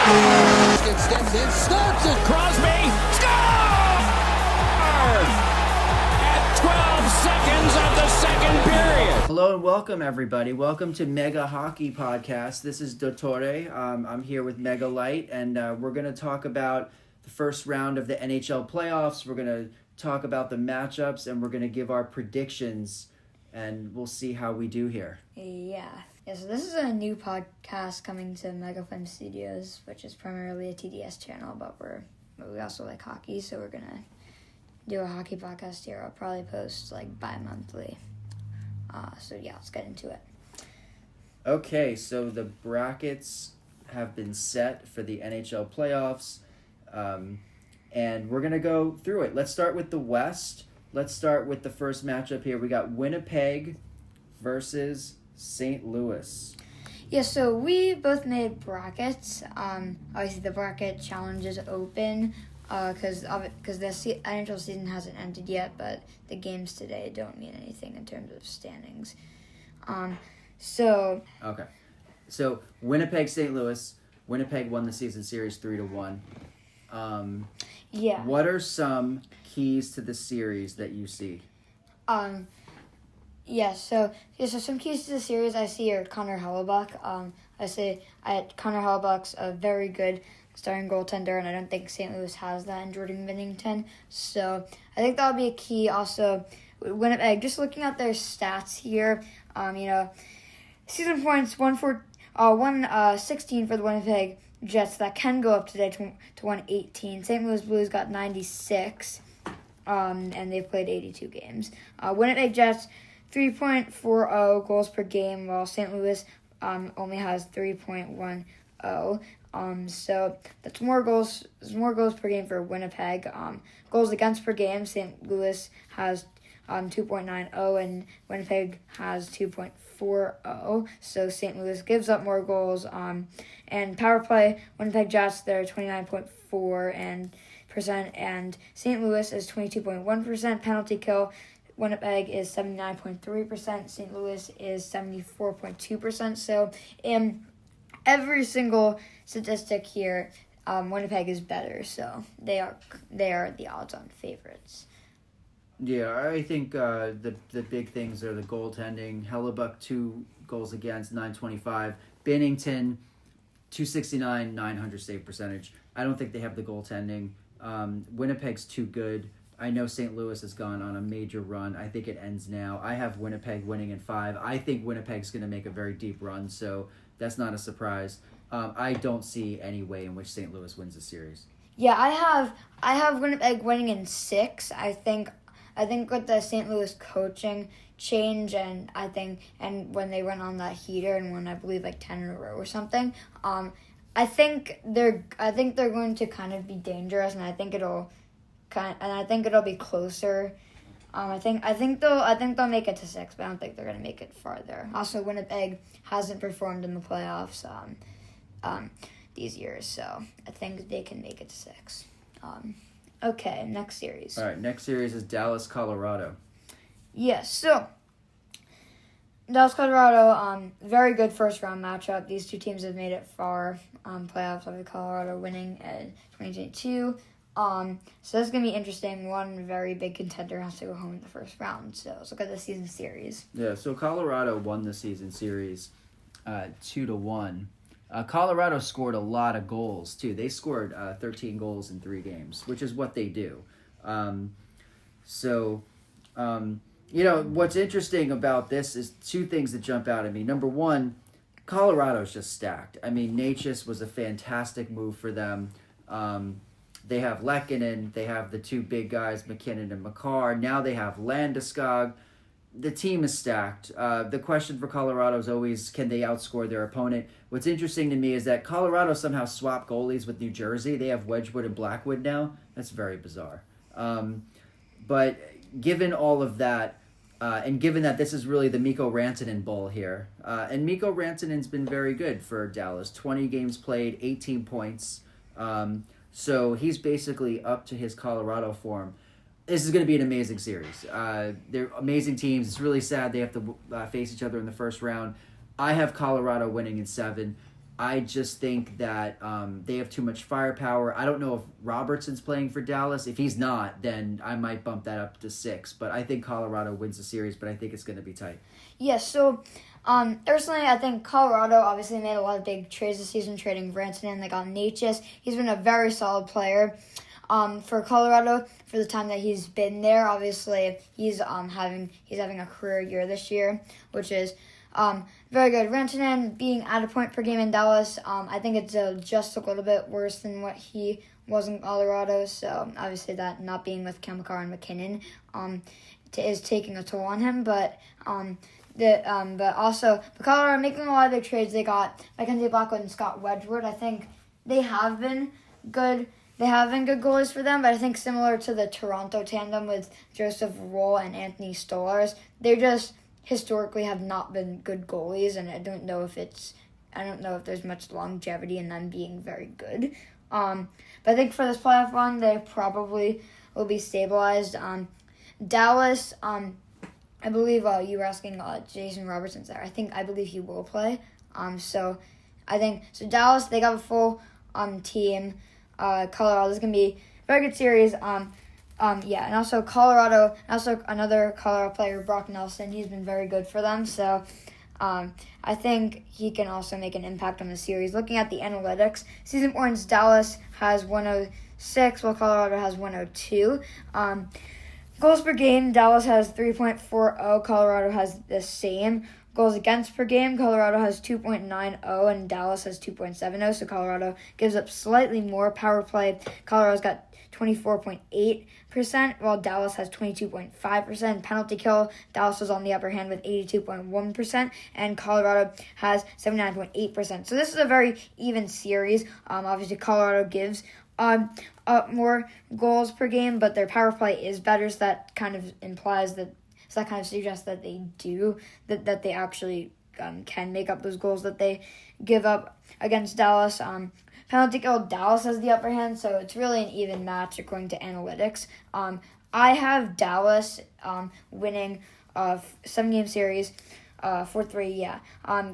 Steps in, starts it. Crosby scores! At 12 seconds of the second period. Hello and welcome, everybody. Welcome to Mega Hockey Podcast. This is Dottore. I'm here with Mega Light, and we're going to talk about the first round of the NHL playoffs. We're going to talk about the matchups, and we're going to give our predictions, and we'll see how we do here. Yeah, so this is a new podcast coming to Megafilm Studios, which is primarily a TDS channel, but we also like hockey, so we're gonna do a hockey podcast here. I'll probably post like bi-monthly. So yeah, let's get into it. Okay, so the brackets have been set for the NHL playoffs, and we're gonna go through it. Let's start with the West. Let's start with the first matchup here. We got Winnipeg versus St. Louis. Yeah, so we both made brackets. Obviously, the bracket challenge is open because the NHL season hasn't ended yet, but the games today don't mean anything in terms of standings. Okay. So Winnipeg, St. Louis. Winnipeg won the season series 3-1. Yeah. What are some keys to the series that you see? So some keys to the series I see are Connor Hellebuyck. Connor Hellebuck's a very good starting goaltender, and I don't think St. Louis has that in Jordan Binnington. So I think that'll be a key. Also, Winnipeg, just looking at their stats here, season points 116 for the Winnipeg Jets. That can go up today to 118. St. Louis Blues got 96, and they've played 82 games. Winnipeg Jets 3.40 goals per game, while St. Louis only has 3.10. So that's more goals per game for Winnipeg. Goals against per game, St. Louis has 2.90 and Winnipeg has 2.40. So St. Louis gives up more goals. And power play, Winnipeg Jets, they're 29.4% and St. Louis is 22.1%. Penalty kill, Winnipeg is 79.3%. St. Louis is 74.2%. So in every single statistic here, Winnipeg is better. So they are the odds-on favorites. Yeah, I think the big things are the goaltending. Hellebuyck 2 goals against, 925. Binnington 269, 900 save percentage. I don't think they have the goaltending. Winnipeg's too good. I know St. Louis has gone on a major run. I think it ends now. I have Winnipeg winning in 5. I think Winnipeg's going to make a very deep run, so that's not a surprise. I don't see any way in which St. Louis wins the series. Yeah, I have Winnipeg winning in 6. I think with the St. Louis coaching change and when they went on that heater and won, I believe, like 10 in a row or something, I think they're going to kind of be dangerous, and I think it'll be closer. I think they'll make it to 6, but I don't think they're gonna make it farther. Also, Winnipeg hasn't performed in the playoffs these years, so I think they can make it to 6. Okay, next series. All right, next series is Dallas, Colorado. Yes, so Dallas, Colorado, very good first round matchup. These two teams have made it far. Playoffs, with Colorado winning in 2022. So this is going to be interesting. One very big contender has to go home in the first round. So let's look at the season series. Yeah, so Colorado won the season series 2-1. Colorado scored a lot of goals, too. They scored 13 goals in 3 games, which is what they do. What's interesting about this is 2 things that jump out at me. Number 1, Colorado's just stacked. I mean, Necas was a fantastic move for them. They have Lehkonen, they have the 2 big guys, McKinnon and Makar. Now they have Landeskog. The team is stacked. The question for Colorado is always, can they outscore their opponent? What's interesting to me is that Colorado somehow swapped goalies with New Jersey. They have Wedgwood and Blackwood now. That's very bizarre. But given all of that, and given that this is really the Mikko Rantanen Bowl here, and Mikko Rantanen's been very good for Dallas. 20 games played, 18 points. So he's basically up to his Colorado form. This is going to be an amazing series. They're amazing teams. It's really sad they have to face each other in the first round. I have Colorado winning in 7. I just think that they have too much firepower. I don't know if Robertson's playing for Dallas. If he's not, then I might bump that up to 6. But I think Colorado wins the series, but I think it's going to be tight. Yes, so personally, I think Colorado obviously made a lot of big trades this season, trading Rantanen. They got Natchez. He's been a very solid player for Colorado for the time that he's been there. Obviously, he's having a career year this year, which is very good. Rantanen being at a point per game in Dallas, I think it's just a little bit worse than what he was in Colorado. So obviously, that not being with Kemkar and McKinnon is taking a toll on him, but. But also, the Colorado are making a lot of big trades. They got Mackenzie Blackwood and Scott Wedgwood. I think they have been good. They have been good goalies for them, but I think similar to the Toronto tandem with Joseph Roll and Anthony Stolarz, they just historically have not been good goalies, and I don't know if there's much longevity in them being very good. But I think for this playoff run, they probably will be stabilized. Dallas. I believe you were asking Jason Robertson's there. I believe he will play. So Dallas, they got a full team. Colorado is gonna be a very good series. And also Colorado, another Colorado player, Brock Nelson. He's been very good for them. So I think he can also make an impact on the series. Looking at the analytics, season points, Dallas has 106, while Colorado has 102. Goals per game, Dallas has 3.40. Colorado has the same. Goals against per game, Colorado has 2.90 and Dallas has 2.70. So Colorado gives up slightly more power play. Colorado's got 24.8%, while Dallas has 22.5%. Penalty kill, Dallas was on the upper hand with 82.1%, and Colorado has 79.8%. So this is a very even series. Obviously, Colorado gives more goals per game, but their power play is better, so that kind of implies that, so that kind of suggests that they that they actually can make up those goals that they give up against Dallas. Penalty kill, Dallas has the upper hand, so it's really an even match according to analytics. I have Dallas winning a 7-game series, 4-3,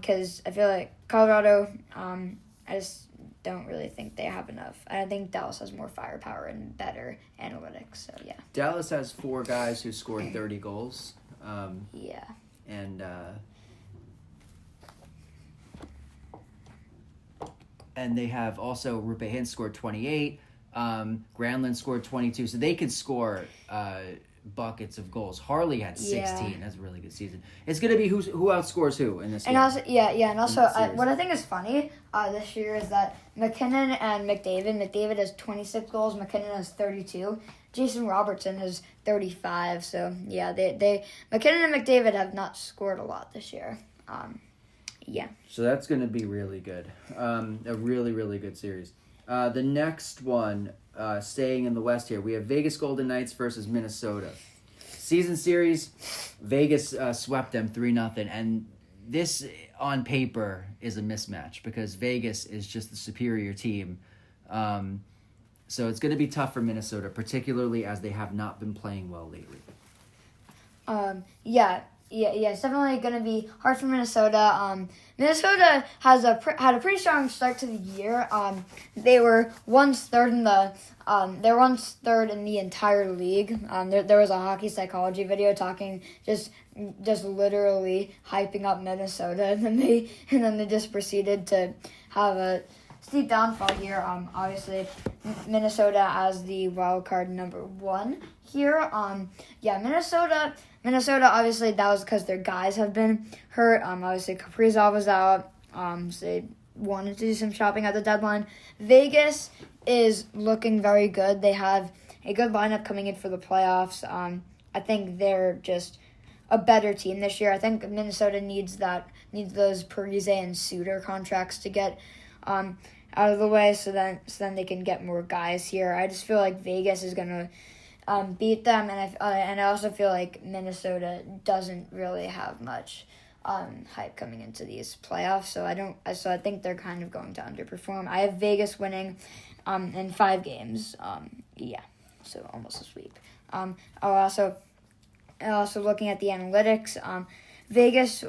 because I feel like Colorado, I just don't really think they have enough. I think Dallas has more firepower and better analytics, so yeah. Dallas has 4 guys who scored 30 goals. And they have also Rupe Hintz scored 28. Granlund scored 22. So they could score buckets of goals. Harley had 16. Yeah. That's a really good season. It's going to be who outscores who in this game. And also, what I think is funny this year is that McKinnon and McDavid has 26 goals, McKinnon has 32. Jason Robertson has 35. So, yeah, they McKinnon and McDavid have not scored a lot this year. So that's going to be really good. A really, really good series. The next one, staying in the West here, we have Vegas Golden Knights versus Minnesota. Season series, Vegas swept them 3-0, and this on paper is a mismatch because Vegas is just the superior team. So it's going to be tough for Minnesota, particularly as they have not been playing well lately. It's definitely going to be hard for Minnesota. Minnesota had a pretty strong start to the year. They were once third in the entire league. There was a hockey psychology video talking just literally hyping up Minnesota, and then they just proceeded to have a steep downfall here. Obviously, Minnesota as the wild card number 1 here. Minnesota, obviously, that was because their guys have been hurt. Obviously, Kaprizov was out. So they wanted to do some shopping at the deadline. Vegas is looking very good. They have a good lineup coming in for the playoffs. I think they're just a better team this year. I think Minnesota needs those Parise and Suter contracts to get out of the way, so then they can get more guys here. I just feel like Vegas is gonna beat them, and I also feel like Minnesota doesn't really have much hype coming into these playoffs. So I think they're kind of going to underperform. I have Vegas winning in 5 games. So almost a sweep. Also looking at the analytics, Vegas,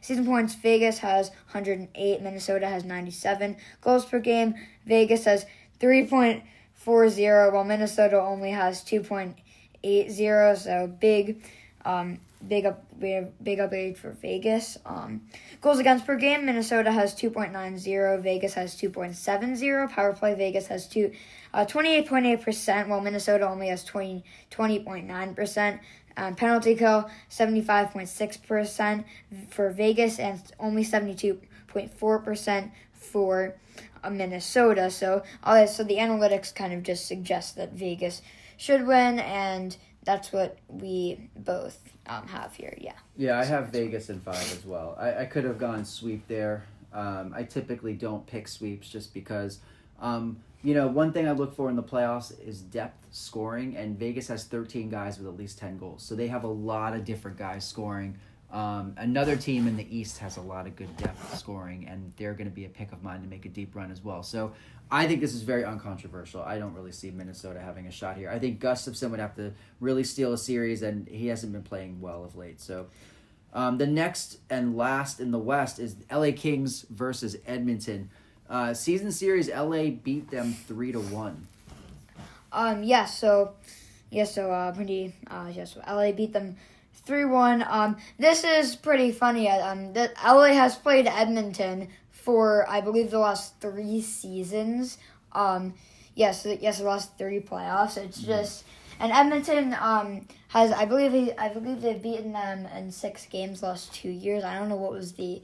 season points, Vegas has 108, Minnesota has 97. Goals per game, Vegas has 3.40, while Minnesota only has 2.80, so big upgrade for Vegas. Goals against per game, Minnesota has 2.90, Vegas has 2.70. Power play, Vegas has 28.8%, while Minnesota only has 20.9%. Penalty kill, 75.6% for Vegas and only 72.4% for Minnesota. So the analytics kind of just suggest that Vegas should win, and that's what we both have here. Yeah, I have Vegas in 5 as well. I could have gone sweep there. I typically don't pick sweeps just because, one thing I look for in the playoffs is depth scoring, and Vegas has 13 guys with at least 10 goals. So they have a lot of different guys scoring. Another team in the East has a lot of good depth scoring, and they're going to be a pick of mine to make a deep run as well. So I think this is very uncontroversial. I don't really see Minnesota having a shot here. I think Gustafsson would have to really steal a series, and he hasn't been playing well of late. So the next and last in the West is LA Kings versus Edmonton. Season series, LA beat them 3-1. So LA beat them 3-1. This is pretty funny. That LA has played Edmonton for, I believe, the last 3 seasons. The last 3 playoffs. It's just, and Edmonton has, I believe they've beaten them in 6 games the last 2 years. I don't know what was the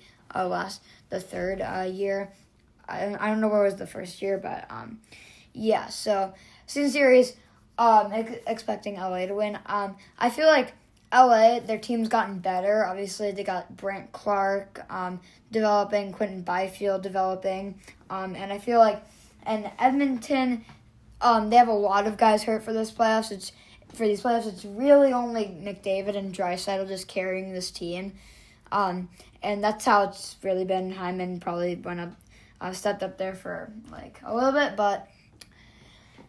third year. I don't know what was the first year, but so season series, expecting LA to win. I feel like LA, their team's gotten better. Obviously, they got Brent Clark developing, Quentin Byfield developing, and I feel like, and Edmonton, they have a lot of guys hurt for these playoffs. It's really only McDavid and Draisaitl just carrying this team, and that's how it's really been. Hyman probably went up. Stepped up there for like a little bit, but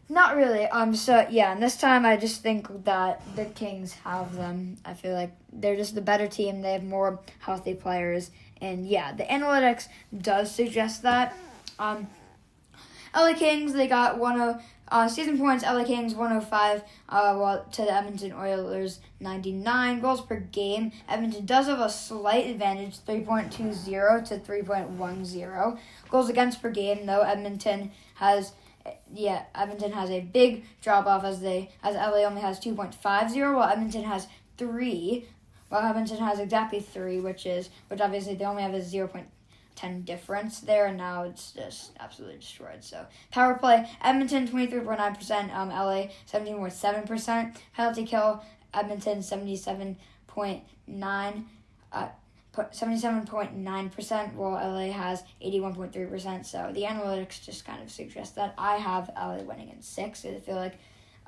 not really. And this time I just think that the Kings have them. I feel like they're just the better team. They have more healthy players, and the analytics does suggest that. LA Kings, they got season points, LA Kings 105, while to the Edmonton Oilers 99. Goals per game, Edmonton does have a slight advantage, 3.20 to 3.10. Goals against per game, though, Edmonton has a big drop off as LA only has 2.50, while Edmonton has 3. While Edmonton has exactly 3, which obviously they only have a 0.10 difference there, and now it's just absolutely destroyed. So power play, Edmonton 23.9%, LA 17.7%. Penalty kill, Edmonton 77.9%, while LA has 81.3%. So the analytics just kind of suggest that. I have LA winning in 6. I feel like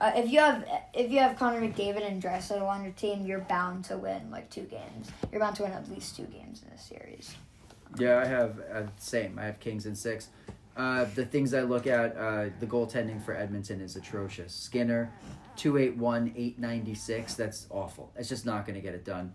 if you have Connor McDavid and Draisaitl on your team, you're bound to win like 2 games. You're bound to win at least 2 games in this series. Yeah, I have same. I have Kings in 6. The things I look at, the goaltending for Edmonton is atrocious. Skinner, 281, 896. That's awful. It's just not going to get it done.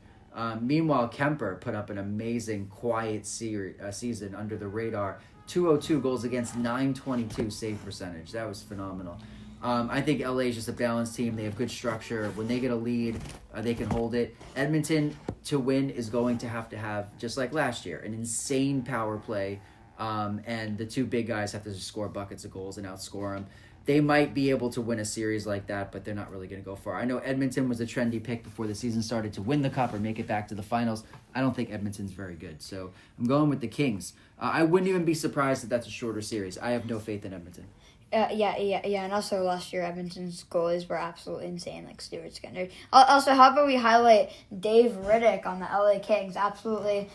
Meanwhile, Kemper put up an amazing, quiet season under the radar. 202 goals against, 922 save percentage. That was phenomenal. I think LA is just a balanced team. They have good structure. When they get a lead, they can hold it. Edmonton, to win, is going to have, just like last year, an insane power play. And the 2 big guys have to just score buckets of goals and outscore them. They might be able to win a series like that, but they're not really going to go far. I know Edmonton was a trendy pick before the season started to win the cup or make it back to the finals. I don't think Edmonton's very good, so I'm going with the Kings. I wouldn't even be surprised if that's a shorter series. I have no faith in Edmonton. And also last year Edmonton's goalies were absolutely insane, like Stuart Skinner. Also, how about we highlight Dave Riddick on the LA Kings? Absolutely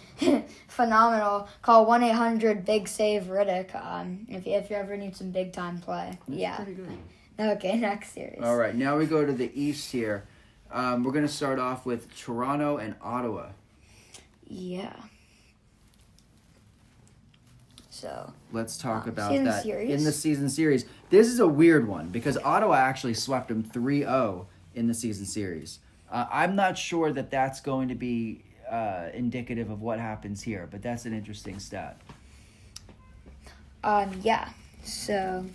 phenomenal. Call 1-800-BIG-SAVE-RIDDICK if you ever need some big time play. That's pretty good. Okay, next series. All right, now we go to the East here. We're going to start off with Toronto and Ottawa. Yeah. So let's talk about that series. In the season series. This is a weird one because Ottawa actually swept them 3-0 in the season series. I'm not sure that that's going to be indicative of what happens here, but that's an interesting stat. Yeah. So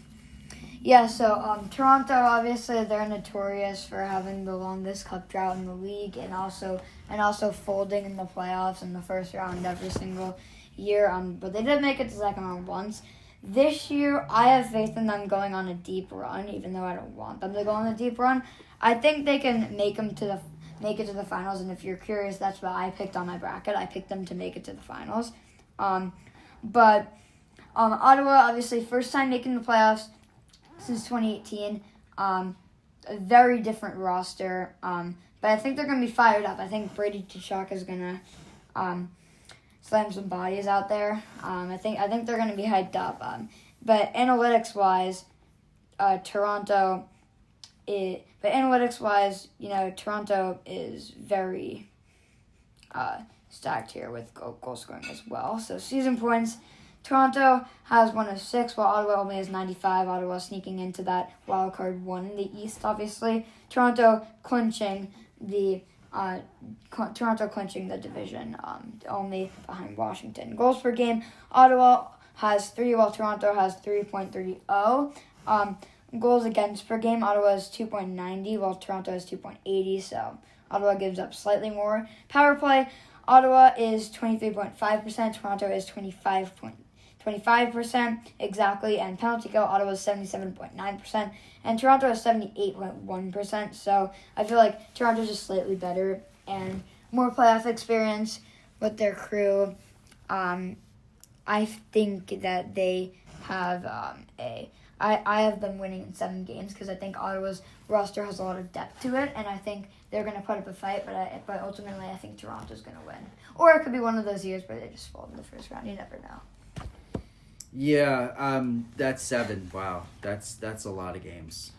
Toronto, obviously they're notorious for having the longest cup drought in the league, and also folding in the playoffs in the first round every single year. But they did make it to the second round once. This year, I have faith in them going on a deep run, even though I don't want them to go on a deep run. I think they can make it to the finals, and if you're curious, that's what I picked on my bracket. I picked them to make it to the finals. But Ottawa, obviously, first time making the playoffs since 2018. A very different roster. But I think they're going to be fired up. I think Brady Tkachuk is going to slam some bodies out there. I think they're going to be hyped up. But analytics-wise, Toronto is very stacked here with goal scoring as well. So season points, Toronto has 106, while Ottawa only has 95. Ottawa sneaking into that wild card 1 in the East, obviously. Toronto clinching the division, only behind Washington. Goals per game, Ottawa has 3, while Toronto has 3.30. Goals against per game, Ottawa has 2.90, while Toronto has 2.80, so Ottawa gives up slightly more. Power play, Ottawa is 23.5%, Toronto is 25% exactly, and penalty kill, Ottawa is 77.9%, and Toronto is 78.1%, so I feel like Toronto's just slightly better and more playoff experience with their crew. I think that they have I have them winning in 7 games because I think Ottawa's roster has a lot of depth to it, and I think they're going to put up a fight, but ultimately I think Toronto's going to win. Or it could be one of those years where they just fall in the first round. You never know. Yeah, that's 7. Wow, that's a lot of games.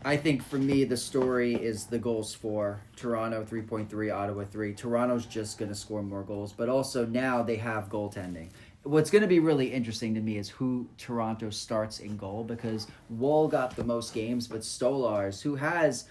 I think for me the story is the goals for Toronto 3.3, Ottawa 3. Toronto's just going to score more goals, but also now they have goaltending. What's going to be really interesting to me is who Toronto starts in goal, because Wall got the most games, but Stolarz, who has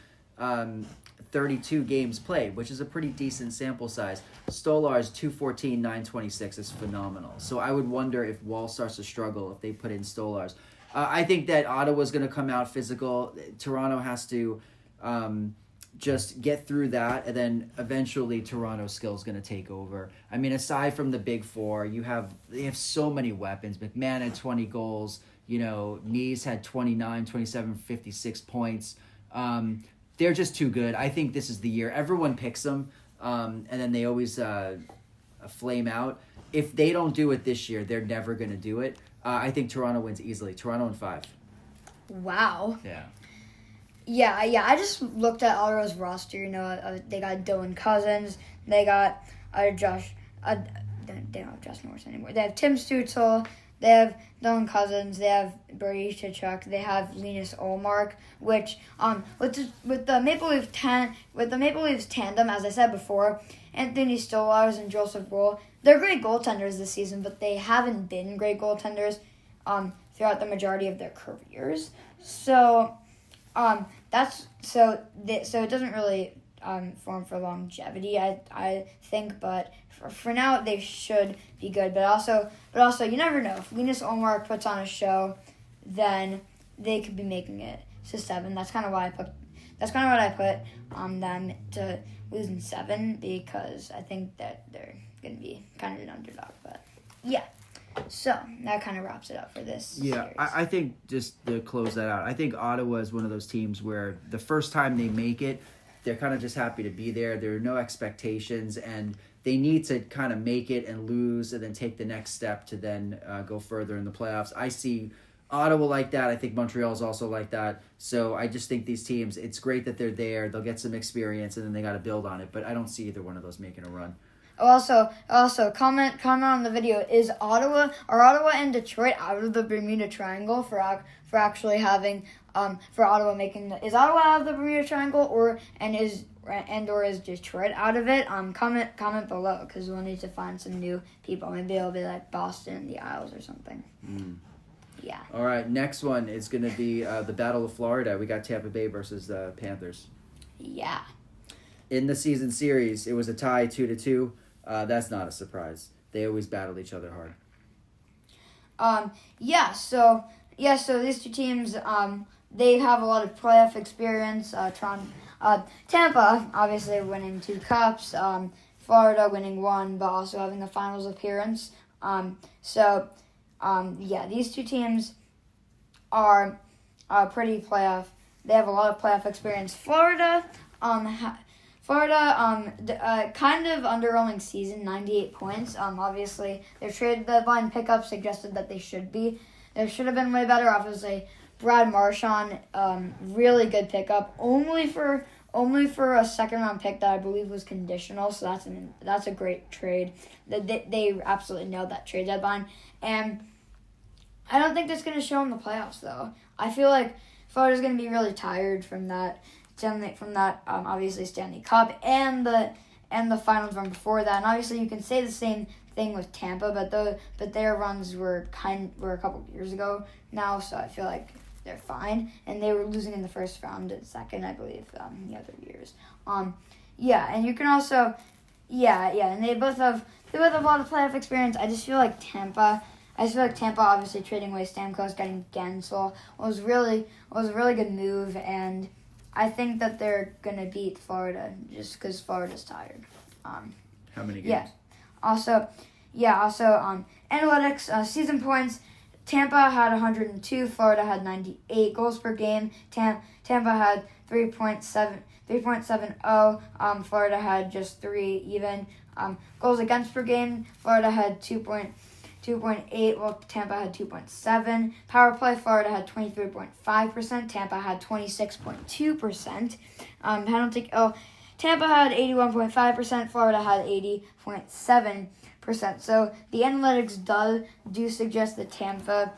32 games played, which is a pretty decent sample size. Stolarz 214, 926 is phenomenal. So I would wonder if Wall starts to struggle if they put in Stolarz. I think that Ottawa's going to come out physical. Toronto has to just get through that, and then eventually Toronto's skill is going to take over. I mean, aside from the big four, they have so many weapons. McMahon had 20 goals. Knees had 29, 27, 56 points. They're just too good. I think this is the year. Everyone picks them, and then they always flame out. If they don't do it this year, they're never going to do it. I think Toronto wins easily. Toronto in 5. Wow. Yeah. Yeah. I just looked at Ottawa's roster. They got Dylan Cousins. They got Josh. They don't have Josh Norris anymore. They have Tim Stützle. They have Dylan Cousins. They have Brady Tkachuk. They have Linus Ullmark. Which with the Maple Leafs tandem, as I said before, Anthony Stolarz and Joseph Woll, they're great goaltenders this season, but they haven't been great goaltenders throughout the majority of their careers. So it doesn't really form for longevity, I think, but for now they should be good. But also you never know. If Linus Ullmark puts on a show, then they could be making it to 7. That's kind of what I put on them to lose in 7, because I think that they're going to be kind of an underdog. But yeah. So that kind of wraps it up for this series. I think, just to close that out, I think Ottawa is one of those teams where the first time they make it, they're kind of just happy to be there. There are no expectations, and they need to kind of make it and lose and then take the next step to then go further in the playoffs. I see Ottawa like that. I think Montreal is also like that. So I just think these teams, it's great that they're there. They'll get some experience, and then they got to build on it. But I don't see either one of those making a run. Also, comment on the video. Are Ottawa and Detroit out of the Bermuda Triangle for actually having for Ottawa making is Ottawa out of the Bermuda Triangle, or is Detroit out of it? Comment below, because we'll need to find some new people. Maybe it'll be like Boston and the Isles or something. Yeah. All right, next one is going to be the Battle of Florida. We got Tampa Bay versus the Panthers. Yeah. in the season series, it was a tie 2-2. That's not a surprise. They always battle each other hard. So these two teams, they have a lot of playoff experience. Tampa, obviously winning 2 cups. Florida winning 1, but also having a finals appearance. These two teams are pretty playoff. They have a lot of playoff experience. Florida, kind of underwhelming season, 98 points. Obviously, their trade deadline pickup suggested that they should be. They should have been way better. Obviously, Brad Marchand, really good pickup. Only for a second round pick that I believe was conditional. So that's a great trade. They absolutely nailed that trade deadline. And I don't think that's going to show in the playoffs though. I feel like Florida's going to be really tired from that. Obviously Stanley Cup and the finals run before that. And obviously you can say the same thing with Tampa, but their runs were a couple of years ago now, so I feel like they're fine. And they were losing in the first round and second, I believe, the other years. And you can also and they both have a lot of playoff experience. I feel like Tampa obviously trading away Stamkos, getting Gensel was a really good move, and I think that they're going to beat Florida just because Florida's tired. How many games? Yeah. Also, analytics, season points, Tampa had 102, Florida had 98 goals per game. Tampa had 3.70, Florida had just 3 even. Goals against per game, Florida had 2.8, while Tampa had 2.7. Power play, Florida had 23.5%. Tampa had 26.2%. Penalty, Tampa had 81.5%. Florida had 80.7%. So the analytics do suggest that Tampa,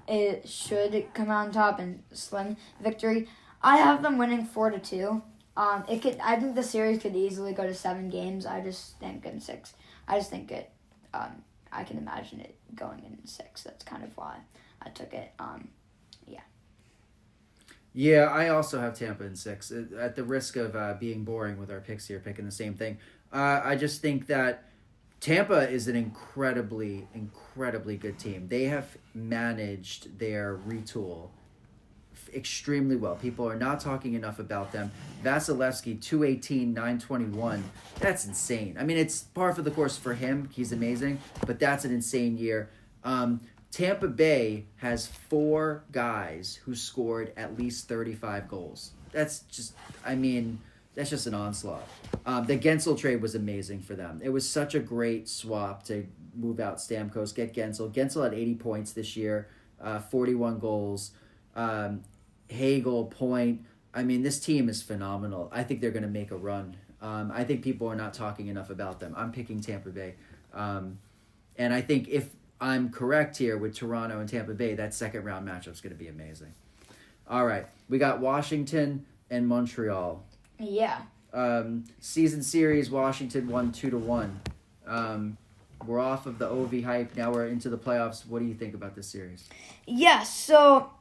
it should come out on top and slim victory. I have them winning 4-2. I think the series could easily go to 7 games. I just think in 6. I can imagine it going in 6. That's kind of why I took it. Yeah, I also have Tampa in 6. At the risk of being boring with our picks here, picking the same thing, I just think that Tampa is an incredibly, incredibly good team. They have managed their retool extremely well. People are not talking enough about them. Vasilevsky, 218, 921. That's insane. I mean, it's par for the course for him. He's amazing, but that's an insane year. Tampa Bay has 4 guys who scored at least 35 goals. That's just an onslaught. The Gensel trade was amazing for them. It was such a great swap to move out Stamkos, get Gensel. Gensel had 80 points this year, 41 goals. Hagel, Point. I mean, this team is phenomenal. I think they're going to make a run. I think people are not talking enough about them. I'm picking Tampa Bay. And I think if I'm correct here with Toronto and Tampa Bay, that second round matchup is going to be amazing. All right. We got Washington and Montreal. Yeah. Season series, Washington won 2-1. We're off of the OV hype. Now we're into the playoffs. What do you think about this series? So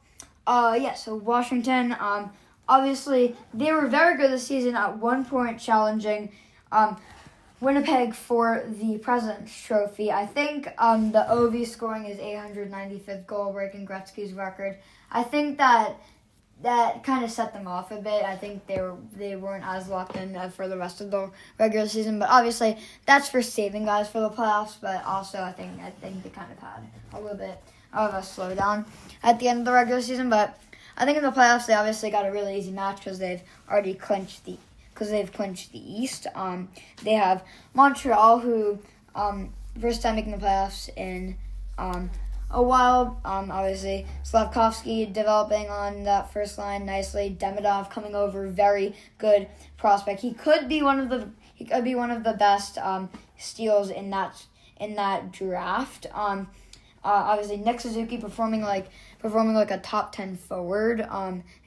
Washington, obviously, they were very good this season, at one point challenging Winnipeg for the President's Trophy. I think the OV scoring his 895th goal, breaking Gretzky's record. I think that kind of set them off a bit. I think they weren't as locked in for the rest of the regular season, but obviously that's for saving guys for the playoffs. But also, I think they kind of had a little bit of a slowdown at the end of the regular season. But I think in the playoffs they obviously got a really easy match because they've clinched the East. They have Montreal, who first time making the playoffs in a while. Obviously, Slavkovsky developing on that first line nicely. Demidov coming over, very good prospect. He could be one of the best steals in that draft. Obviously, Nick Suzuki performing like a top 10 forward.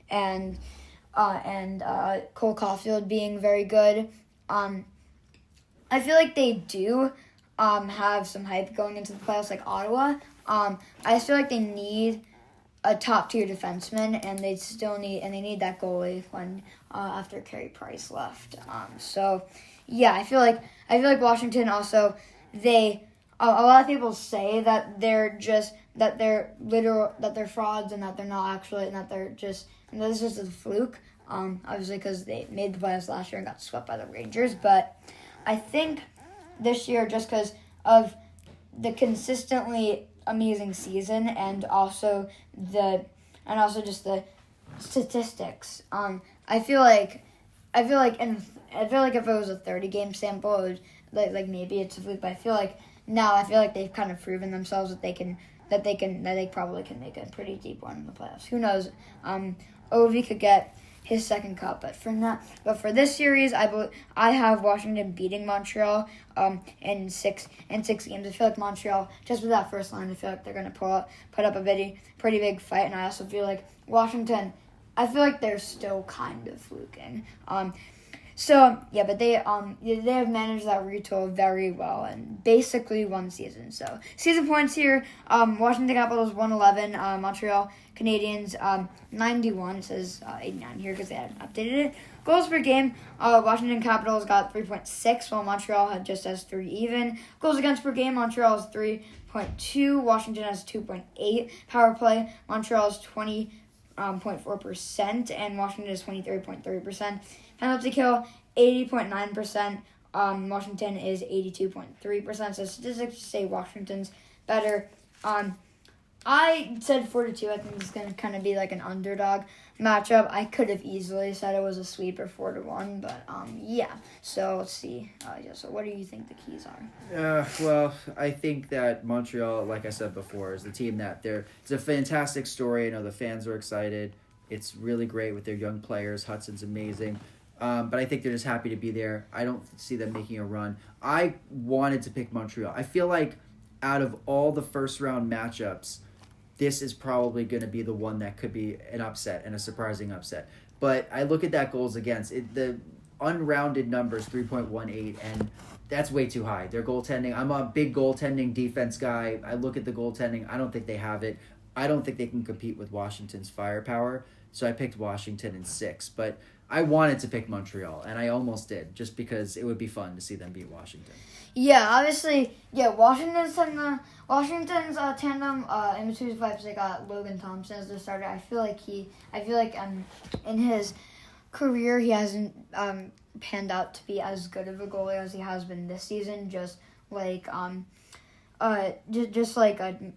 And Cole Caulfield being very good. I feel like they do have some hype going into the playoffs, like Ottawa. I just feel like they need a top tier defenseman, and they need that goalie when after Carey Price left. So yeah, I feel like Washington also a lot of people say that they're frauds and that they're not actually and that this is just a fluke. Obviously because they made the playoffs last year and got swept by the Rangers, but I think this year, just because of the consistently amazing season and also just the statistics. I feel like if it was a 30-game sample, it would, like maybe it's a fluke. But I feel like they've kind of proven themselves that they probably can make a pretty deep run in the playoffs. Who knows? Ovi could get his second cup, but for this series, I have Washington beating Montreal in six games. I feel like Montreal, just with that first line, I feel like they're gonna put up a pretty big fight, and I also feel like Washington, I feel like they're still kind of fluking. So yeah, but they have managed that retool very well and basically one season. So season points here: Washington Capitals 111, Montreal Canadiens 91. It says 89 here because they hadn't updated it. Goals per game: Washington Capitals got 3.6, while Montreal had just as 3 even. Goals against per game: Montreal is 3.2, Washington has 2.8. Power play: Montreal is 20.4%, and Washington is 23.3%. Penalty kill, 80.9%. Washington is 82.3%. So statistics say Washington's better. I said 4-2. I think it's going to kind of be like an underdog matchup. I could have easily said it was a sweeper 4-1, but yeah. So let's see. So what do you think the keys are? Well, I think that Montreal, like I said before, is the team that it's a fantastic story. I know the fans are excited. It's really great with their young players. Hudson's amazing. But I think they're just happy to be there. I don't see them making a run. I wanted to pick Montreal. I feel like out of all the first-round matchups, this is probably going to be the one that could be an upset and a surprising upset. But I look at that goals against. The unrounded numbers, 3.18, and that's way too high. Their goaltending, I'm a big goaltending defense guy. I look at the goaltending. I don't think they have it. I don't think they can compete with Washington's firepower. So I picked Washington in 6. But I wanted to pick Montreal, and I almost did, just because it would be fun to see them beat Washington. Yeah, obviously, Washington's tandem, in between the pipes, they got Logan Thompson as their starter. I feel like in his career, he hasn't panned out to be as good of a goalie as he has been this season, just like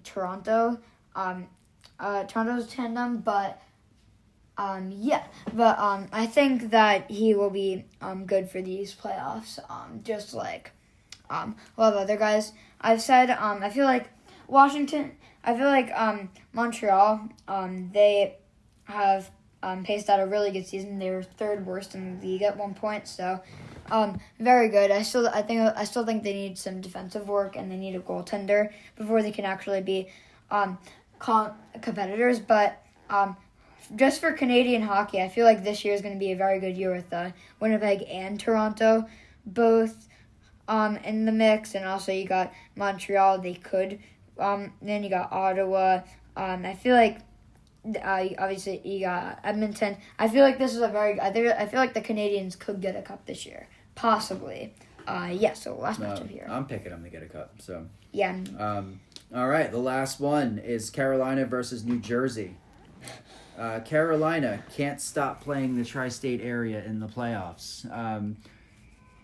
Toronto. Toronto's tandem, but I think that he will be good for these playoffs. Just like a lot of other guys I've said. I feel like Montreal. They have paced out a really good season. They were third worst in the league at one point, so very good. I still think they need some defensive work and they need a goaltender before they can actually be competitors. But just for Canadian hockey, I feel like this year is going to be a very good year with Winnipeg and Toronto both in the mix, and also you got Montreal. They could. Then you got Ottawa. I feel like obviously you got Edmonton. I feel like this is I feel like the Canadians could get a cup this year, possibly. So last matchup here. I'm picking them to get a cup. So yeah. All right, the last one is Carolina versus New Jersey. Carolina can't stop playing the tri-state area in the playoffs.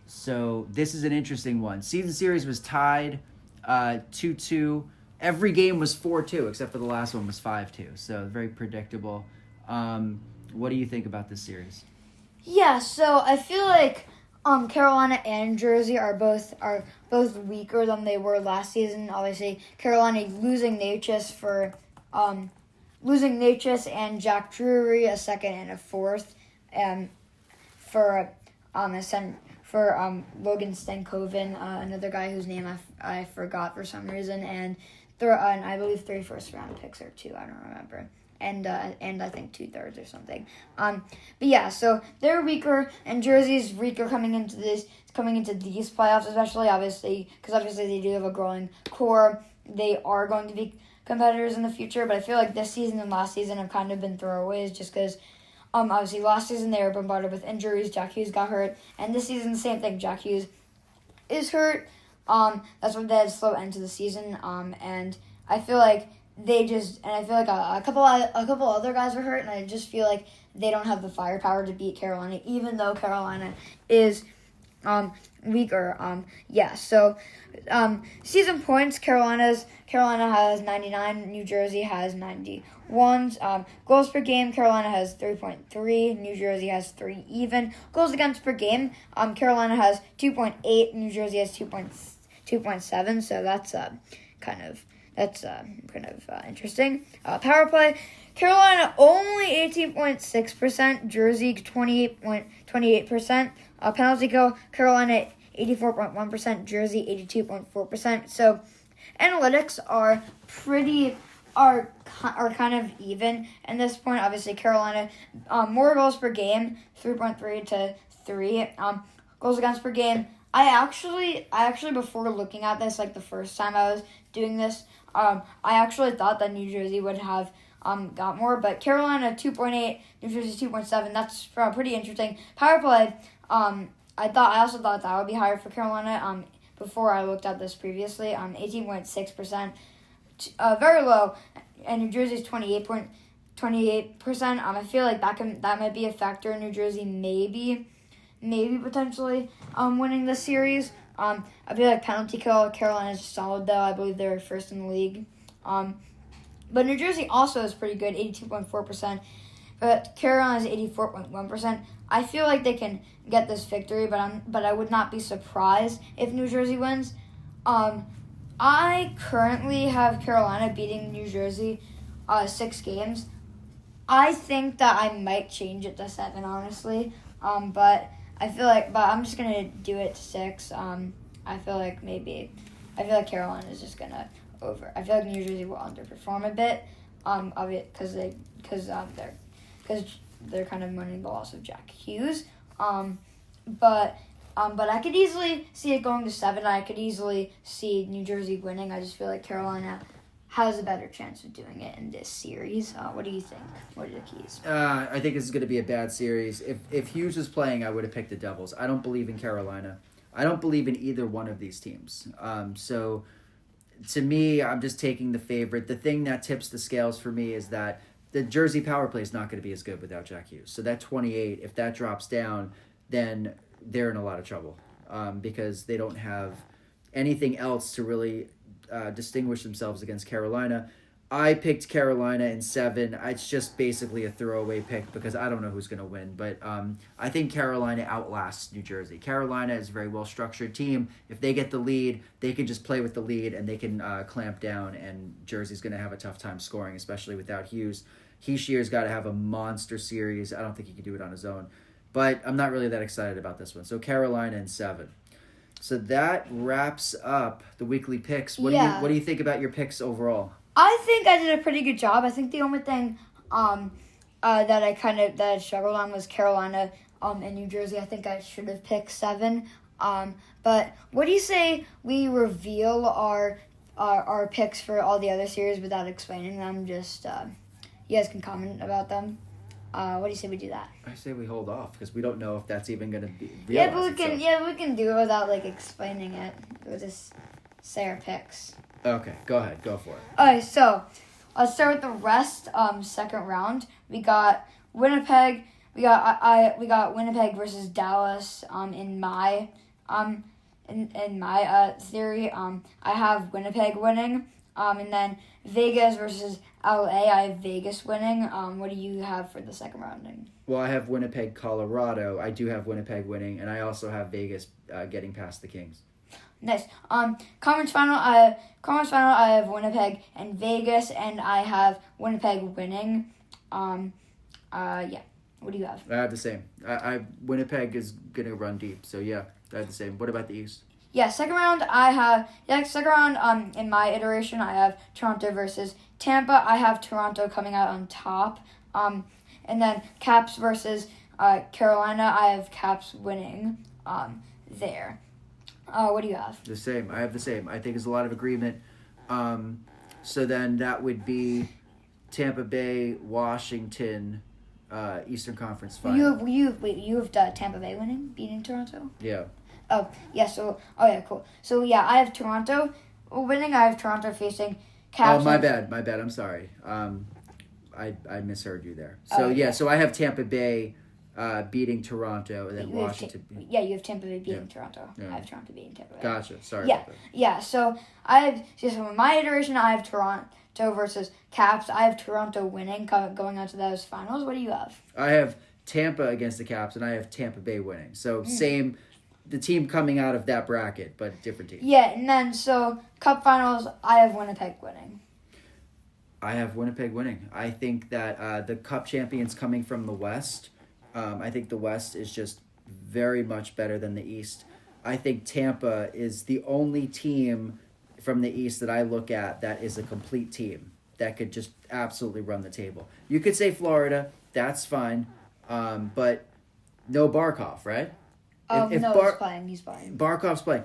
So this is an interesting one. Season series was tied 2-2. Every game was 4-2, except for the last one was 5-2. So very predictable. What do you think about this series? Yeah, so I feel like Carolina and Jersey are both weaker than they were last season. Obviously, Carolina losing Natchez and Jack Drury, a second and a fourth, for Logan Stankoven, another guy whose name I forgot for some reason, and I believe 3 first-round picks or 2, I don't remember, and I think 2/3 or something. But yeah, so they're weaker, and Jersey's weaker coming into these playoffs, especially obviously because they do have a growing core. They are going to be competitors in the future, but I feel like this season and last season have kind of been throwaways just because obviously last season they were bombarded with injuries. Jack Hughes got hurt, and this season the same thing. Jack Hughes is hurt. That's what they had a slow end to the season. And I feel like a couple other guys were hurt, and I just feel like they don't have the firepower to beat Carolina, even though Carolina is weaker. So season points, Carolina has 99, New Jersey has 91. Goals per game, Carolina has 3.3, New Jersey has 3 even. Goals against per game, Carolina has 2.8, New Jersey has 2.7. So that's kind of interesting. Power play, Carolina only 18.6%, Jersey 28.28%. Penalty kill, Carolina 84.1%, Jersey 82.4%. So analytics are kind of even at this point. Obviously, Carolina more goals per game, 3.3 to 3. Goals against per game. I actually before looking at this, like the first time I was doing this, I actually thought that New Jersey would have got more, but Carolina 2.8, New Jersey 2.7. That's pretty interesting. Power play. I also thought that would be higher for Carolina. Before I looked at this previously, 18.6%, very low, and New Jersey's 28.28%. I feel like that might be a factor in New Jersey, maybe potentially winning the series. I feel like penalty kill, Carolina's solid though. I believe they're first in the league. But New Jersey also is pretty good, 82.4%. But Carolina's 84.1%. I feel like they can get this victory, but I would not be surprised if New Jersey wins. I currently have Carolina beating New Jersey 6 games. I think that I might change it to 7, honestly. But I'm just gonna do it to 6. I feel like Carolina is just gonna over. I feel like New Jersey will underperform a bit. Because they're kind of mourning the loss of Jack Hughes. But I could easily see it going to 7. I could easily see New Jersey winning. I just feel like Carolina has a better chance of doing it in this series. What do you think? What are the keys? I think this is going to be a bad series. If Hughes was playing, I would have picked the Devils. I don't believe in Carolina. I don't believe in either one of these teams. So to me, I'm just taking the favorite. The thing that tips the scales for me is that the Jersey power play is not going to be as good without Jack Hughes. So that 28, if that drops down, then they're in a lot of trouble because they don't have anything else to really distinguish themselves against Carolina. I picked Carolina in 7. It's just basically a throwaway pick because I don't know who's going to win. But I think Carolina outlasts New Jersey. Carolina is a very well-structured team. If they get the lead, they can just play with the lead and they can clamp down, and Jersey's going to have a tough time scoring, especially without Hughes. Heishier's got to have a monster series. I don't think he can do it on his own. But I'm not really that excited about this one. So Carolina in 7. So that wraps up the weekly picks. What do you think about your picks overall? I think I did a pretty good job. I think the only thing that I struggled on was Carolina and New Jersey. I think I should have picked 7. But what do you say we reveal our picks for all the other series without explaining them? Just you guys can comment about them. What do you say we do that? I say we hold off because we don't know if that's even going to be. Yeah, but we can do it without explaining it. We'll just say our picks. Okay, go ahead, go for it. Alright, so let's start with the rest. Second round, we got Winnipeg. We got Winnipeg versus Dallas. In my theory, I have Winnipeg winning. And then Vegas versus LA, I have Vegas winning. What do you have for the second rounding? Well, I have Winnipeg, Colorado. I do have Winnipeg winning, and I also have Vegas getting past the Kings. Nice. Conference final, I have Winnipeg and Vegas, and I have Winnipeg winning. Yeah. What do you have? I have the same. Winnipeg is gonna run deep, so yeah, I have the same. What about the East? Yeah, second round, in my iteration, I have Toronto versus Tampa. I have Toronto coming out on top. And then Caps versus Carolina, I have Caps winning there. What do you have? The same. I have the same. I think there's a lot of agreement. So then that would be Tampa Bay, Washington, Eastern Conference Final. You have Tampa Bay beating Toronto. Yeah. Oh yeah. So cool. So yeah, I have Toronto winning. I have Toronto facing Caps. Oh, my bad. I'm sorry. I misheard you there. So Okay. so I have Tampa Bay beating Toronto, and then You have Washington. you have Tampa Bay beating Yeah. Toronto. Yeah. I have Toronto beating Tampa Bay. Gotcha. Sorry. Yeah, About that. yeah. So I have so in my iteration, I have Toronto versus Caps. I have Toronto winning, going on to those finals. What do you have? I have Tampa against the Caps, and I have Tampa Bay winning. So same, the team coming out of that bracket, but different team. Yeah, and then so Cup finals, I have Winnipeg winning. I have Winnipeg winning. I think that the Cup champions coming from the West, I think the West is just very much better than the East. I think Tampa is the only team from the East that I look at that is a complete team that could just absolutely run the table. You could say Florida, that's fine, but no Barkov, right? He's playing. He's playing. Barkov's playing.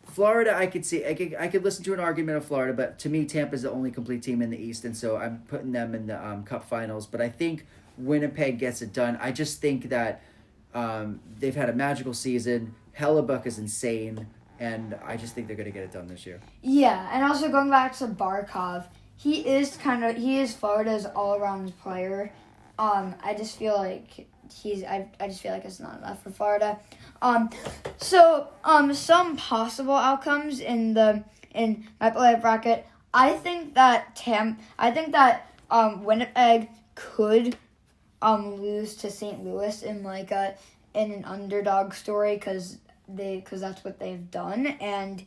Florida, I could see. I could listen to an argument of Florida, but to me, Tampa's the only complete team in the East, and so I'm putting them in the Cup Finals. But I think Winnipeg gets it done. I just think that they've had a magical season. Hellebuck is insane, and I just think they're going to get it done this year. Yeah, and also going back to Barkov, he is Florida's all-around player. I just feel like I just feel like it's not enough for Florida. Some possible outcomes in my play bracket. I think that Winnipeg could lose to St. Louis in an underdog story because that's what they've done, and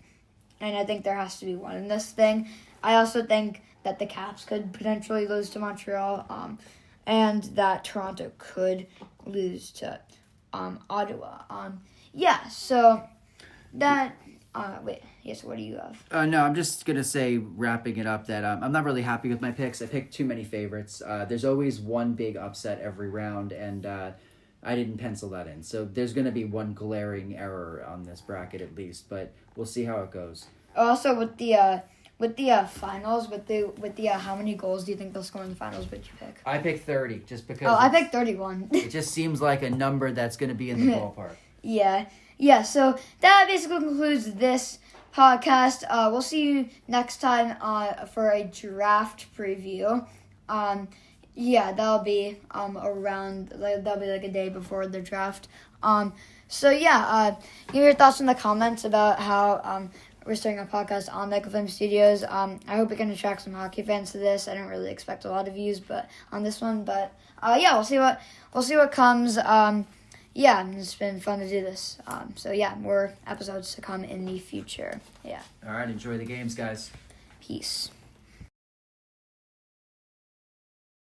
I think there has to be one in this thing. I also think that the Caps could potentially lose to Montreal, and that Toronto could lose to Ottawa. So that what do you have? No, I'm just going to say, wrapping it up, that I'm not really happy with my picks. I picked too many favorites. There's always one big upset every round, and I didn't pencil that in. So there's going to be one glaring error on this bracket at least, but we'll see how it goes. Also, with the finals, with the how many goals do you think they'll score in the finals? What did you pick? I picked 30 just because. Oh, I picked 31. It just seems like a number that's going to be in the ballpark. Yeah. So that basically concludes this podcast. We'll see you next time for a draft preview. That'll be that'll be like a day before the draft. Give your thoughts in the comments about how we're starting a podcast on Microfilm Studios. I hope we can attract some hockey fans to this. I don't really expect a lot of views, but on this one, we'll see what comes. It's been fun to do this. More episodes to come in the future. Yeah. All right, enjoy the games, guys. Peace.